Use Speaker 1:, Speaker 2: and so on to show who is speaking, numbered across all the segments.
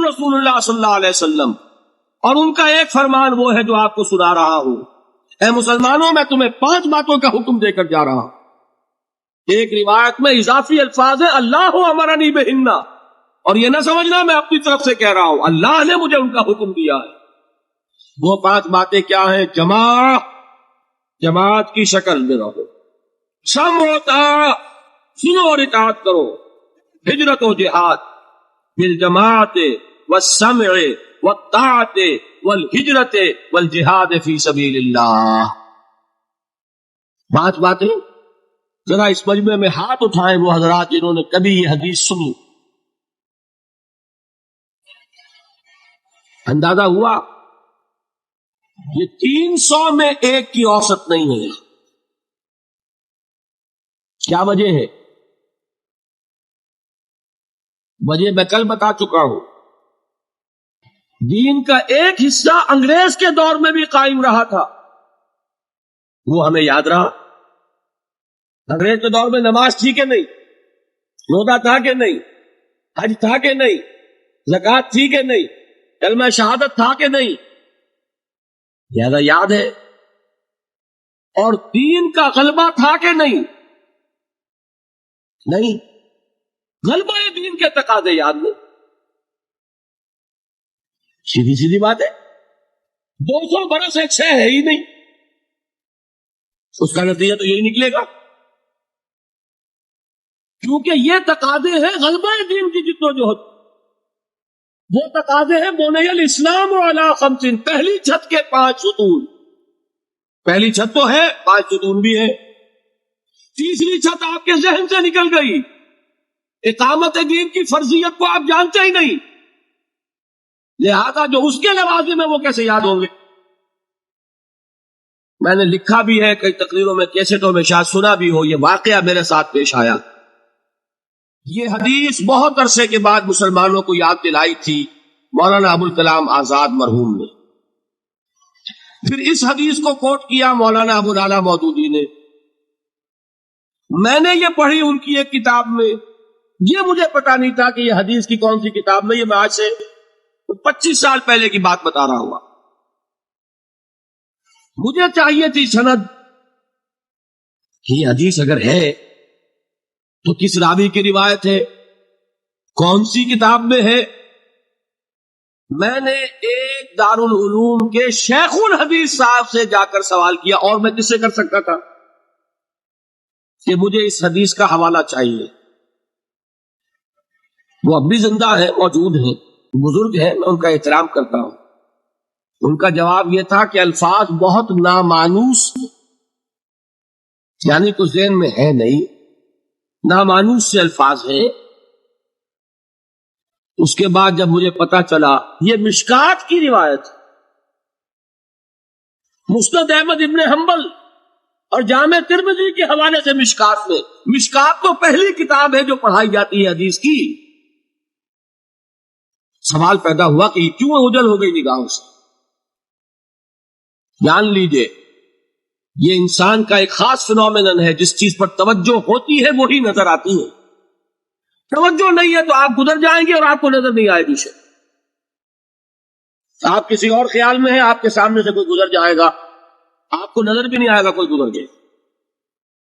Speaker 1: رسول اللہ صلی اللہ علیہ وسلم، اور ان کا ایک فرمان وہ ہے جو آپ کو سنا رہا ہوں۔ اے مسلمانوں، میں تمہیں 5 باتوں کا حکم دے کر جا رہا ہوں۔ ایک روایت میں اضافی الفاظ ہے اللہ امرنی بہن، اور یہ نہ سمجھنا میں اپنی طرف سے کہہ رہا ہوں، اللہ نے مجھے ان کا حکم دیا ہے۔ وہ 5 باتیں کیا ہیں؟ جماعت کی شکل میں رہو، سم ہوتا سنو اور اطاعت کرو، ہجرت و جہاد بالجماعت والسمع والطاعت والہجرت والجہاد فی سبیل اللہ۔ 5 باتیں۔ ذرا اس مجمع میں ہاتھ اٹھائیں وہ حضرات جنہوں نے کبھی یہ حدیث سنی۔ اندازہ ہوا یہ 300 میں ایک کی اوسط نہیں ہے۔ کیا وجہ ہے؟ وجہ میں کل بتا چکا ہوں۔ دین کا ایک حصہ انگریز کے دور میں بھی قائم رہا تھا، وہ ہمیں یاد رہا۔ انگریز کے دور میں نماز تھی کہ نہیں؟ روزہ تھا کہ نہیں؟ حج تھا کہ نہیں؟ زکوٰۃ تھی کہ نہیں؟ کلمہ شہادت تھا کہ نہیں؟ زیادہ یاد ہے۔ اور دین کا غلبہ تھا کہ نہیں؟ نہیں۔ غلبہ دین کے تقاضے یاد نہیں۔ سیدھی سیدھی بات ہے۔ 200 برس ایک شے ہے ہی نہیں، اس کا نتیجہ تو یہی نکلے گا، کیونکہ یہ تقاضے ہیں غلبہ دین کی جدوجہد۔ وہ تقاضے ہیں بنی الاسلام علی 5، پہلی چھت کے 5 ستون۔ پہلی چھت تو ہے، 5 ستون بھی ہے۔ تیسری چھت آپ کے ذہن سے نکل گئی، اقامت دین کی فرضیت کو آپ جانتے ہی نہیں، لہذا جو اس کے لوازم ہیں وہ کیسے یاد ہوں گے؟ میں نے لکھا بھی ہے کئی تقریروں میں، کیسٹوں میں، شاید سنا بھی ہو، یہ واقعہ میرے ساتھ پیش آیا۔ یہ حدیث بہت عرصے کے بعد مسلمانوں کو یاد دلائی تھی مولانا ابوالکلام آزاد مرحوم نے۔ پھر اس حدیث کو کوٹ کیا مولانا ابو العلا مودودی نے۔ میں نے یہ پڑھی ان کی ایک کتاب میں، یہ مجھے پتا نہیں تھا کہ یہ حدیث کی کون سی کتاب میں، یہ میں آج سے 25 سال پہلے کی بات بتا رہا ہوا۔ مجھے چاہیے تھی سند، یہ حدیث اگر ہے تو کس راوی کی روایت ہے، کون سی کتاب میں ہے۔ میں نے ایک دارالعلوم کے شیخ الحدیث صاحب سے جا کر سوال کیا، اور میں کس سے کر سکتا تھا، کہ مجھے اس حدیث کا حوالہ چاہیے۔ وہ اب بھی زندہ ہے، موجود ہیں، بزرگ ہیں، میں ان کا احترام کرتا ہوں۔ ان کا جواب یہ تھا کہ الفاظ بہت نامانوس، یعنی کچھ ذہن میں ہے نہیں، نامانوس سے الفاظ ہیں۔ اس کے بعد جب مجھے پتا چلا یہ مشکات کی روایت، مسند احمد ابن حنبل اور جامع ترمذی کے حوالے سے مشکات تو پہلی کتاب ہے جو پڑھائی جاتی ہے حدیث کی۔ سوال پیدا ہوا کہ کیوں اوجل ہو گئی نگاہوں سے؟ جان لیجئے یہ انسان کا ایک خاص فنومینن ہے، جس چیز پر توجہ ہوتی ہے وہی نظر آتی ہے، توجہ نہیں ہے تو آپ گزر جائیں گے اور آپ کو نظر نہیں آئے گی شے۔ آپ کسی اور خیال میں ہیں، آپ کے سامنے سے کوئی گزر جائے گا، آپ کو نظر بھی نہیں آئے گا کوئی گزر گئے۔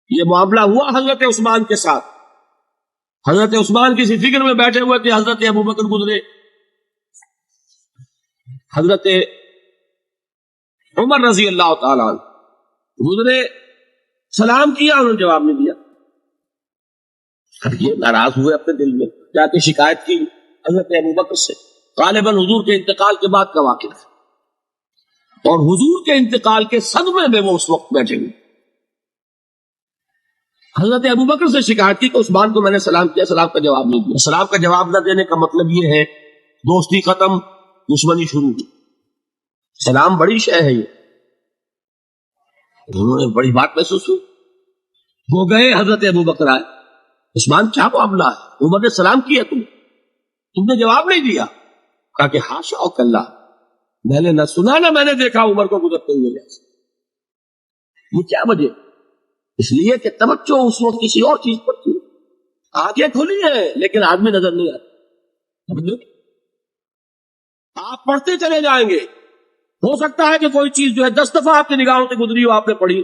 Speaker 1: یہ معاملہ ہوا حضرت عثمان کے ساتھ۔ حضرت عثمان کسی فکر میں بیٹھے ہوئے تھے، حضرت ابوبکر گزرے، حضرت عمر رضی اللہ تعالیٰ عنہ گزرے، سلام کیا، انہوں نے جواب نہیں دیا۔ یہ ناراض ہوئے اپنے دل میں، جا کے شکایت کی حضرت ابوبکر سے۔ غالباً حضور کے انتقال کے بعد کا واقعہ ہے، اور حضور کے انتقال کے صدمے میں وہ اس وقت بیٹھے ہوئے۔ حضرت ابوبکر سے شکایت کی کہ عثمان کو میں نے سلام کیا، سلام کا جواب نہیں دیا۔ سلام کا جواب نہ دینے کا مطلب یہ ہے دوستی ختم، دشمنی شروع ہوئی۔ سلام بڑی شے ہے، یہ انہوں نے بڑی بات محسوس ہوئی، وہ گئے، حضرت ابوبکر آئے، عثمان کیا معاملہ ہے؟ عمر نے سلام کیا، تم نے جواب نہیں دیا۔ کہا کہ حاشا اللہ، میں نے نہ سنا نہ میں نے دیکھا عمر کو گزرتے ہوئے۔ یہ کیا وجہ؟ اس لیے کہ توجہ اس وقت کسی اور چیز پر تھی، آنکھیں کھلی ہیں لیکن آدمی نظر نہیں آتا۔ آپ پڑھتے چلے جائیں گے، ہو سکتا ہے کہ کوئی چیز جو ہے 10 دفعہ آپ کی نگاہوں سے گزری ہو، آپ نے پڑھی.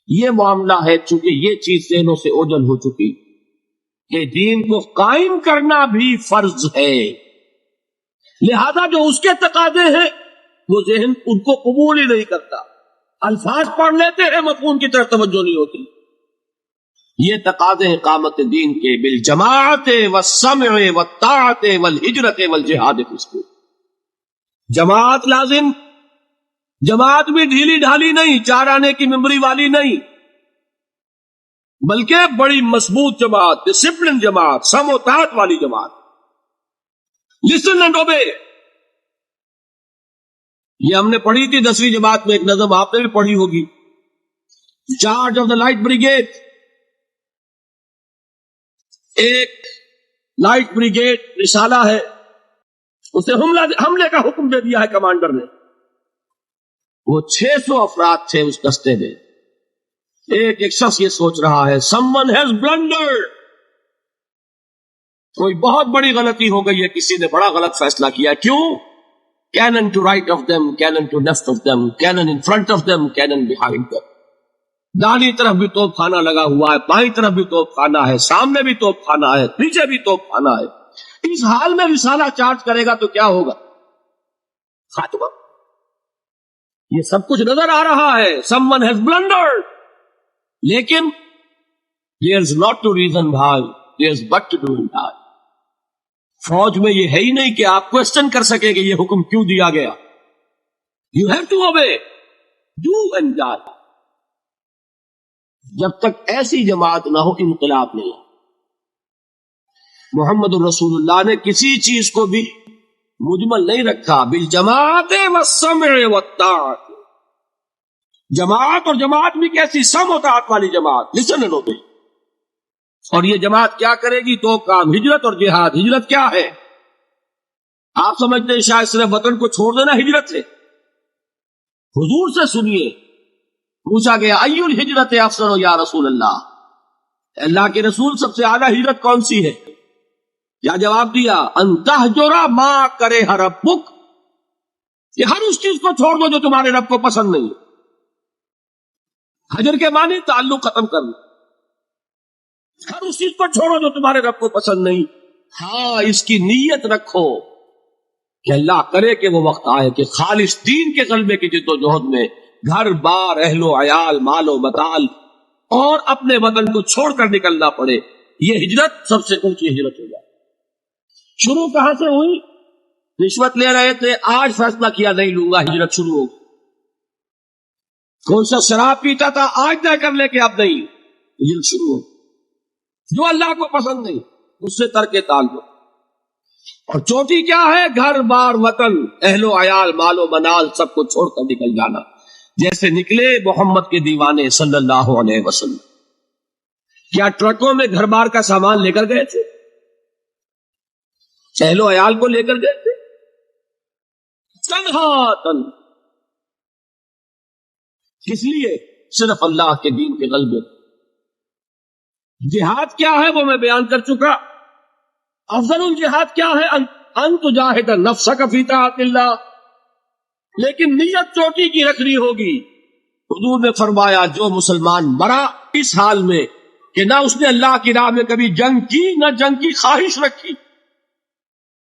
Speaker 1: یہ معاملہ ہے، چونکہ یہ چیز ذہنوں سے اوجھل ہو چکی کہ دین کو قائم کرنا بھی فرض ہے، لہذا جو اس کے تقاضے ہیں وہ ذہن ان کو قبول ہی نہیں کرتا. الفاظ پڑھ لیتے ہیں، مفہوم کی طرف توجہ نہیں ہوتی. یہ تقاضے ہیں قامت دین کے بالجماعت والسمع والطاعت والہجرت والجہاد فی سبیل. جماعت لازم، جماعت بھی ڈھیلی ڈھالی نہیں، 4 آنے کی ممبری والی نہیں، بلکہ بڑی مضبوط جماعت، ڈسپلن جماعت، سم و طاعت والی جماعت. Listen and obey. یہ ہم نے پڑھی تھی 10ویں جماعت میں، ایک نظم آپ نے بھی پڑھی ہوگی، charge of the light brigade. ایک لائٹ بریگیڈ رسالہ ہے، اسے حملے کا حکم دے دیا ہے کمانڈر نے. وہ 600 افراد تھے اس دستے میں. ایک شخص یہ سوچ رہا ہے someone has blundered، کوئی بہت بڑی غلطی ہو گئی ہے، کسی نے بڑا غلط فیصلہ کیا. کیوں؟ cannon to right of them, cannon to left of them, cannon in front of them, cannon behind them. داہنی طرف بھی توپ خانہ لگا ہوا ہے، بائیں طرف بھی توپ خانہ ہے، سامنے بھی توپ خانہ ہے، پیچھے بھی توپ خانہ ہے. اس حال میں رسالہ چارج کرے گا تو کیا ہوگا؟ خاتمہ. یہ سب کچھ نظر آ رہا ہے. someone has blundered، لیکن there's not to reason بھائی، there's but to do بھائی. فوج میں یہ ہے ہی نہیں کہ آپ کوشچن کر سکے کہ یہ حکم کیوں دیا گیا. you have to obey، do and die. جب تک ایسی جماعت نہ ہو انقلاب نہیں. محمد الرسول اللہ نے کسی چیز کو بھی مجمل نہیں رکھا. بالجماعت والسمع والطاعت. جماعت، اور جماعت بھی کیسی؟ سم و طاعت والی جماعت. Listen and obey. اور یہ جماعت کیا کرے گی؟ 2 کام، ہجرت اور جہاد. ہجرت کیا ہے؟ آپ سمجھتے ہیں شاید صرف وطن کو چھوڑ دینا ہجرت ہے؟ حضور سے سنیے، پوچھا گیا ای الہجرت افضل یا رسول اللہ، اللہ کے رسول سب سے اعلیٰ ہجرت کون سی ہے؟ کیا جواب دیا؟ ان تہجر ما کرے ربک، کہ ہر اس چیز کو چھوڑ دو جو تمہارے رب کو پسند نہیں. حجر کے معنی تعلق ختم کرنا. ہر اس چیز کو چھوڑو جو تمہارے رب کو پسند نہیں. ہاں، اس کی نیت رکھو کہ اللہ کرے کہ وہ وقت آئے کہ خالص دین کے غلبے کی جد و جہد میں گھر بار، اہل و عیال، مال و متال اور اپنے وطن کو چھوڑ کر نکلنا پڑے. یہ ہجرت سب سے اونچی ہجرت ہو جائے. شروع کہاں سے ہوئی؟ رشوت لے رہے تھے، آج فیصلہ کیا نہیں لوں گا، ہجرت شروع ہو. کون سا شراب پیتا تھا، آج طے کر لے کے اب نہیں، ہجرت شروع ہو. جو اللہ کو پسند نہیں اس سے ترک تعلق. اور چوٹی کیا ہے؟ گھر بار، وطن، اہل و عیال، مال و منال سب کو چھوڑ کر نکل جانا، جیسے نکلے محمد کے دیوانے صلی اللہ علیہ وسلم. کیا ٹرکوں میں گھر بار کا سامان لے کر گئے تھے؟ اہل و عیال کو لے کر گئے تھے؟ تنہا تن. کس لیے؟ صرف اللہ کے دین کے غلبے. جہاد کیا ہے وہ میں بیان کر چکا. افضل الجہاد کیا ہے؟ ان تجاہد نفسک فی طاعت اللہ. لیکن نیت چوٹی کی رکھنی ہوگی. حضور نے فرمایا جو مسلمان مرا اس حال میں کہ نہ اس نے اللہ کی راہ میں کبھی جنگ کی، نہ جنگ کی خواہش رکھی،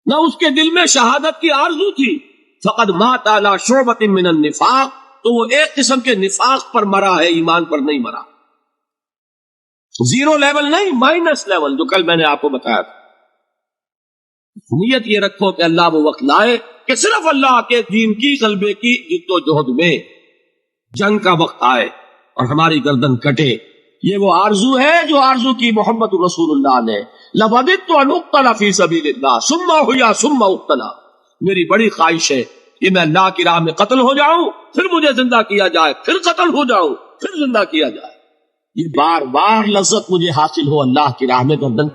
Speaker 1: نہ اس کے دل میں شہادت کی آرزو تھی، فقد مات علی شعبۃ من النفاق، تو وہ ایک قسم کے نفاق پر مرا ہے، ایمان پر نہیں مرا. 0 لیول نہیں، مائنس لیول، جو کل میں نے آپ کو بتایا تھا. نیت یہ رکھو کہ اللہ وہ وقت لائے کہ صرف اللہ کے دین کی غلبے کی جد و جہد میں جنگ کا وقت آئے اور ہماری گردن کٹے. یہ وہ آرزو ہے جو آرزو کی محمد رسول اللہ نے. لَوَدِدْتُ أَنْ أُقْتَلَ فِي سَبِيلِ اللَّهِ ثُمَّ أُحْيَا ثُمَّ أُقْتَلَ. میری بڑی خواہش ہے کہ میں اللہ کی راہ میں قتل ہو جاؤں، پھر مجھے زندہ کیا جائے، پھر قتل ہو جاؤں، پھر زندہ کیا جائے. یہ بار بار لذت مجھے حاصل ہو اللہ کی راہ میں گردن